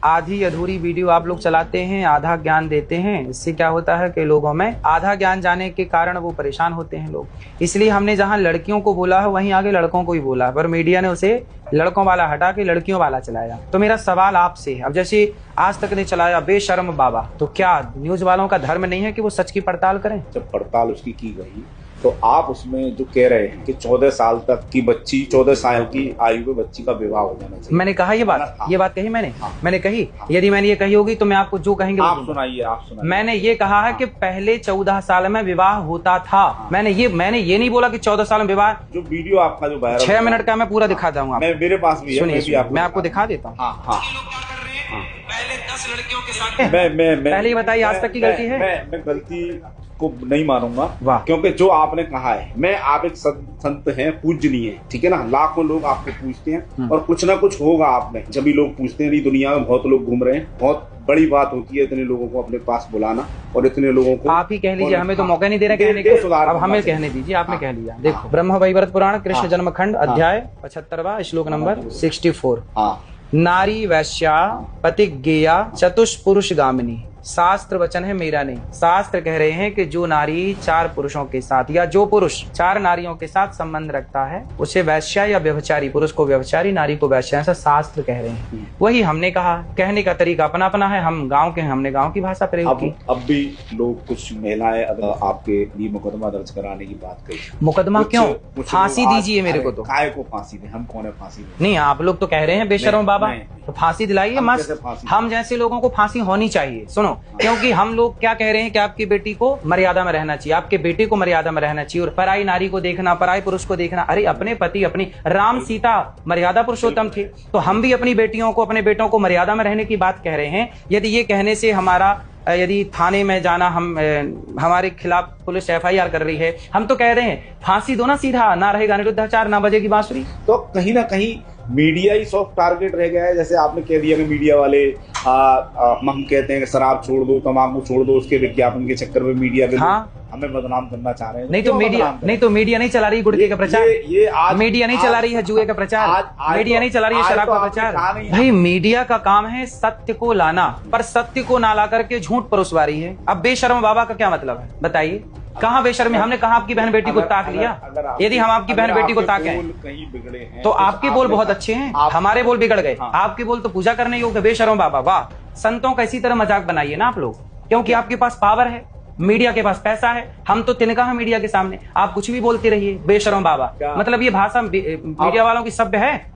आधी अधूरी वीडियो आप लोग चलाते हैं, आधा ज्ञान देते हैं। इससे क्या होता है कि लोगों में आधा ज्ञान जाने के कारण वो परेशान होते हैं लोग। इसलिए हमने जहां लड़कियों को बोला है वहीं आगे लड़कों को ही बोला है, पर मीडिया ने उसे लड़कों वाला हटा के लड़कियों वाला चलाया। तो मेरा सवाल आपसे है, अब जैसे आज तक ने चलाया बेशर्म बाबा, तो क्या न्यूज वालों का धर्म नहीं है कि वो सच की पड़ताल करें? जब पड़ताल उसकी की गई तो आप उसमें जो कह रहे हैं कि 14 साल तक की बच्ची, 14 साल की आयु में बच्ची का विवाह हो जाना चाहिए। मैंने कहा ये बात कही मैंने? मैंने कही? यदि मैंने ये कही होगी तो मैं आपको जो कहेंगे आप सुनाइए। मैंने ये कहा है कि पहले 14 साल में विवाह होता था। मैंने ये नहीं बोला कि 14 साल में विवाह। जो वीडियो आपका जो वायरल 6 मिनट का मैं पूरा दिखा दूंगा, मेरे पास भी है। सुनिए, मैं आपको दिखा देता हूँ। पहले 10 लड़कियों के साथ पहले बताइए, आज तक की गलती है? मैं गलती को नहीं मानूंगा, क्योंकि जो आपने कहा है, आप एक संत हैं, पूजनीय है, ठीक है ना। लाखों लोग आपको पूछते हैं और कुछ ना कुछ होगा आप में, जब भी लोग पूछते हैं। दुनिया में बहुत लोग घूम रहे हैं, बहुत बड़ी बात होती है इतने लोगों को अपने पास बुलाना और इतने लोगों को। आप ही कह लीजिए, हमें तो मौका नहीं दे रहे कहने को, अब हमें कहने दीजिए। आपने कह लिया। देखो, ब्रह्म वैवर्त पुराण कृष्ण जन्म खंड अध्याय 75वां श्लोक नंबर 64। नारी वैश्या पतिज्ञेया चतुष्पुरुष गामिनी। शास्त्र वचन है, मेरा नहीं। शास्त्र कह रहे हैं कि जो नारी 4 पुरुषों के साथ या जो पुरुष 4 नारियों के साथ संबंध रखता है उसे वैश्या या व्यभिचारी, पुरुष को व्यभिचारी, नारी को वैश्या, ऐसा शास्त्र कह रहे हैं। वही हमने कहा, कहने का तरीका अपना अपना है। हम गांव के हैं, हमने गांव की भाषा प्रयोग की। अब भी लोग, कुछ महिलाएं आपके लिए मुकदमा दर्ज कराने की बात कही। मुकदमा क्यों? फांसी दीजिए मेरे को। तो काय को फांसी दे? हम कौन है फांसी दे? नहीं, आप लोग तो कह रहे हैं बेशर्म बाबा, तो फांसी दिलाइए मस्त। हम जैसे लोगों को फांसी होनी चाहिए। सुनो, क्योंकि हम लोग क्या कह रहे हैं कि आपकी बेटी को मर्यादा में रहना चाहिए, आपके बेटे को मर्यादा में रहना चाहिए, और पराई नारी को देखना, पराई पुरुष को देखना। अरे अपने पति, अपनी राम सीता मर्यादा पुरुषोत्तम थे, तो हम भी अपनी बेटियों को, अपने बेटों को मर्यादा में रहने की बात कह रहे हैं। यदि ये कहने से यदि थाने में जाना, हमारे खिलाफ पुलिस FIR कर रही है, हम तो कह रहे हैं फांसी दो ना सीधा, ना रहेगा निरुद्धाचार, ना बजेगी बांसुरी। तो कहीं ना कहीं मीडिया ही सॉफ्ट टारगेट रह गया है। जैसे आपने कह दिया कि मीडिया वाले हम कहते हैं कि शराब छोड़ दो, तंबाकू छोड़ दो, उसके विज्ञापन के चक्कर में मीडिया हमें बदनाम करना चाह रहे हैं। नहीं तो मीडिया नहीं चला रही गुटखे का प्रचार। ये आज मीडिया नहीं चला रही है जुए का प्रचार, मीडिया नहीं चला रही है शराब का प्रचार। भाई मीडिया का काम है सत्य को लाना, पर सत्य को ना ला करके झूठ परोसवा रही है। अब बेशर्म बाबा का क्या मतलब है बताइए? कहाँ बेशर्म है? हमने कहा आपकी बहन बेटी को ताक लिया। यदि हम आपकी बहन बेटी को ताके कहीं बिगड़े हैं तो आपके बोल बहुत अच्छे हैं, हमारे बोल बिगड़ गए। आपके बोल तो पूजा करने योग्य। बेशर्म बाबा, वाह। संतों का इसी तरह मजाक बनाइए ना आप लोग, क्योंकि आपके पास पावर है, मीडिया के पास पैसा है। हम तो तिनका है मीडिया के सामने, आप कुछ भी बोलते रहिए बेशर्म बाबा। मतलब ये भाषा मीडिया वालों की सभ्य है?